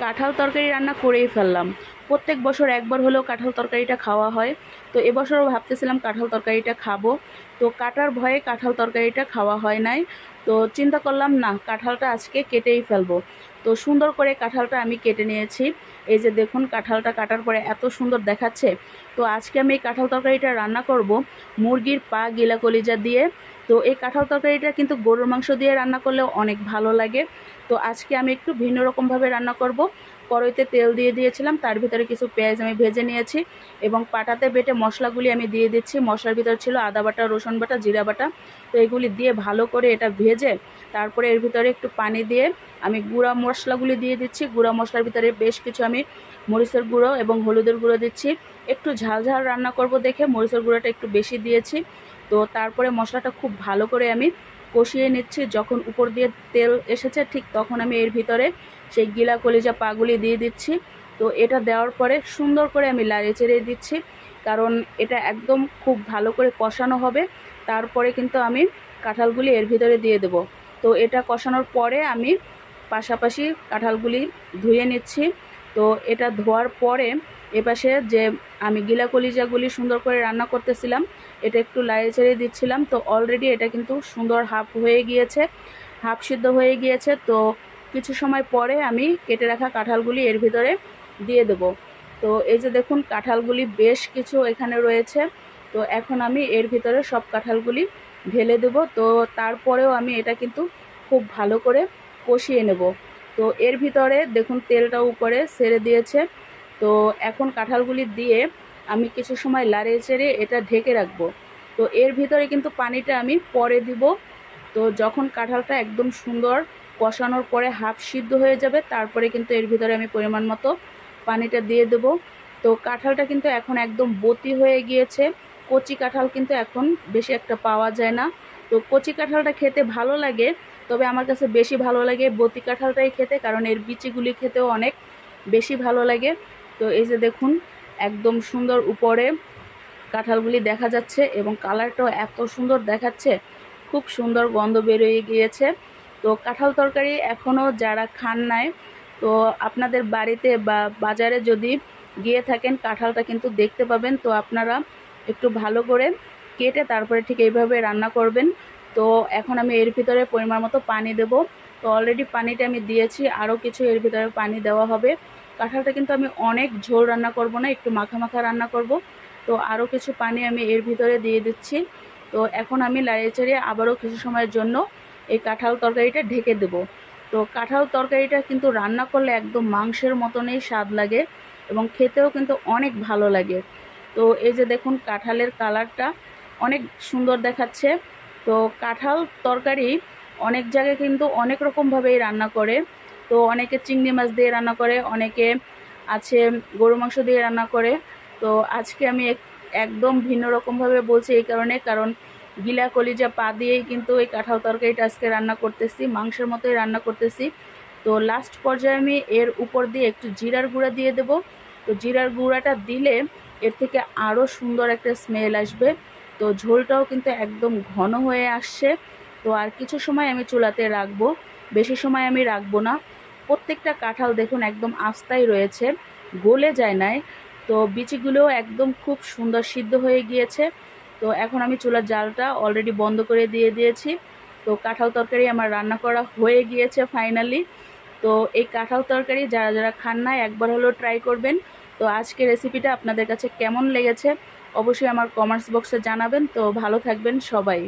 কাঁঠাল তরকারি রান্না করেই ফেললাম। প্রত্যেক বছর একবার হলেও কাঁঠাল তরকারিটা খাওয়া হয়। তো এবছরও ভাবতেছিলাম কাঁঠাল তরকারিটা খাবো, তো কাটার ভয়ে কাঁঠাল তরকারিটা খাওয়া হয় নাই। তো চিন্তা করলাম না, কাঁঠালটা আজকে কেটেই ফেলবো। তো সুন্দর করে কাঁঠালটা আমি কেটে নিয়েছি। এই যে দেখুন, কাঁঠালটা কাটার পরে এত সুন্দর দেখাচ্ছে। তো আজকে আমি এই কাঁঠাল তরকারিটা রান্না করব মুরগির পা গিলা কলিজা দিয়ে। তো এই কাঁঠাল তরকারিটা কিন্তু গরুর মাংস দিয়ে রান্না করলেও অনেক ভালো লাগে। তো আজকে আমি একটু ভিন্ন রকমভাবে রান্না করব। কড়াইতে তেল দিয়ে দিয়েছিলাম, তার ভিতরে কিছু পেঁয়াজ আমি ভেজে নিয়েছি এবং পাটাতে বেটে মশলাগুলি আমি দিয়ে দিচ্ছি। মশলার ভিতরে ছিল আদা বাটা, রসুন বাটা, জিরা বাটা। তো এগুলি দিয়ে ভালো করে এটা ভেজে তারপরে এর ভিতরে একটু পানি দিয়ে আমি গুঁড়া মশলাগুলি দিয়ে দিচ্ছি। গুঁড়া মশলার ভিতরে বেশ কিছু আমি মরিচের গুঁড়ো এবং হলুদের গুঁড়ো দিচ্ছি। একটু ঝাল ঝাল রান্না করব দেখে মরিচের গুঁড়োটা একটু বেশি দিয়েছি। তো তারপরে মশলাটা খুব ভালো করে আমি কষিয়ে নিচ্ছি। যখন উপর দিয়ে তেল এসেছে ঠিক তখন আমি এর ভিতরে সেই গিলা কলিজা পাগুলি দিয়ে দিচ্ছি। তো এটা দেওয়ার পরে সুন্দর করে আমি লাড়িয়ে চেড়ে দিচ্ছি, কারণ এটা একদম খুব ভালো করে কষানো হবে। তারপরে কিন্তু আমি কাঁঠালগুলি এর ভিতরে দিয়ে দেব। তো এটা কষানোর পরে আমি পাশাপাশি কাঁঠালগুলি ধুয়ে নিচ্ছি। তো এটা ধোয়ার পরে এপাশে যে আমি গিলা কলিজাগুলি সুন্দর করে রান্না করতেছিলাম, এটা একটু লাড়িয়ে চেড়ে দিচ্ছিলাম। তো অলরেডি এটা কিন্তু সুন্দর হাফ হয়ে গিয়েছে, হাফ সিদ্ধ হয়ে গিয়েছে। তো কিছু সময় পরে আমি কেটে রাখা কাঁঠালগুলি এর ভিতরে দিয়ে দেব। তো এই যে দেখুন, কাঁঠালগুলি বেশ কিছু এখানে রয়েছে। তো এখন আমি এর ভিতরে সব কাঁঠালগুলি ঢেলে দেব। তো তারপরেও আমি এটা কিন্তু খুব ভালো করে কষিয়ে নেব। তো এর ভিতরে দেখুন তেলটা উপরে ছেড়ে দিয়েছে। তো এখন কাঁঠালগুলি দিয়ে আমি কিছু সময় লাড়িয়ে চেড়ে এটা ঢেকে রাখবো। তো এর ভিতরে কিন্তু পানিটা আমি পরে দিব। তো যখন কাঁঠালটা একদম সুন্দর কষানোর পরে হাফ সিদ্ধ হয়ে যাবে, তারপরে কিন্তু এর ভিতরে আমি পরিমাণ মতো পানিটা দিয়ে দেব। তো কাঁঠালটা কিন্তু এখন একদম বতি হয়ে গিয়েছে। কচি কাঁঠাল কিন্তু এখন বেশি একটা পাওয়া যায় না। তো কচি কাঁঠালটা খেতে ভালো লাগে, তবে আমার কাছে বেশি ভালো লাগে বতি কাঁঠালটাই খেতে, কারণ এর বিচিগুলি খেতেও অনেক বেশি ভালো লাগে। তো এই যে দেখুন, একদম সুন্দর উপরে কাঁঠালগুলি দেখা যাচ্ছে এবং কালারটাও এত সুন্দর দেখাচ্ছে, খুব সুন্দর গন্ধ বেরিয়ে গিয়েছে। তো কাঁঠাল তরকারি এখনও যারা খান নাই, তো আপনাদের বাড়িতে বা বাজারে যদি গিয়ে থাকেন কাঁঠালটা কিন্তু দেখতে পাবেন। তো আপনারা একটু ভালো করে কেটে তারপরে ঠিক এইভাবে রান্না করবেন। তো এখন আমি এর ভিতরে পরিমাণ মতো পানি দেব। তো অলরেডি পানিটা আমি দিয়েছি, আরও কিছু এর ভিতরে পানি দেওয়া হবে। কাঁঠালটা কিন্তু আমি অনেক ঝোল রান্না করব না, একটু মাখা মাখা রান্না করব। তো আরও কিছু পানি আমি এর ভিতরে দিয়ে দিচ্ছি। তো এখন আমি লাড়িয়ে চাড়িয়ে আবারও কিছু সময়ের জন্য এই কাঁঠাল তরকারিটা ঢেকে দেব। তো কাঁঠাল তরকারিটা কিন্তু রান্না করলে একদম মাংসের মতনই স্বাদ লাগে এবং খেতেও কিন্তু অনেক ভালো লাগে। তো এই যে দেখুন, কাঁঠালের কালারটা অনেক সুন্দর দেখাচ্ছে। তো কাঁঠাল তরকারি অনেক জায়গায় কিন্তু অনেক রকমভাবেই রান্না করে। তো অনেকে চিংড়ি মাছ দিয়ে রান্না করে, অনেকে আছে গরু মাংস দিয়ে রান্না করে। তো আজকে আমি একদম ভিন্ন রকমভাবে বলছি এই কারণ গিলা কলিজা পা দিয়েই কিন্তু এই কাঁঠাল তরকারিটা আজকে রান্না করতেছি, মাংসের মতোই রান্না করতেছি। তো লাস্ট পর্যায়ে আমি এর উপর দিয়ে একটু জিরার গুঁড়া দিয়ে দেব। তো জিরার গুঁড়াটা দিলে এর থেকে আরও সুন্দর একটা স্মেল আসবে। তো ঝোলটাও কিন্তু একদম ঘন হয়ে আসছে। তো আর কিছু সময় আমি চুলাতে রাখবো, বেশি সময় আমি রাখবো না। প্রত্যেকটা কাঁঠাল দেখুন একদম আস্তাই রয়েছে, গলে যায় নাই। তো বিচিগুলোও একদম খুব সুন্দর সিদ্ধ হয়ে গিয়েছে। তো এখন আমি চুলার জালটা অলরেডি বন্ধ করে দিয়ে দিয়েছি। তো কাঁঠাল তরকারি আমার রান্না করা হয়ে গিয়েছে ফাইনালি। তো এই কাঁঠাল তরকারি যারা যারা খান না একবার হলেও ট্রাই করবেন। তো আজকের রেসিপিটা আপনাদের কাছে কেমন লেগেছে অবশ্যই আমার কমেন্টস বক্সে জানাবেন। তো ভালো থাকবেন সবাই।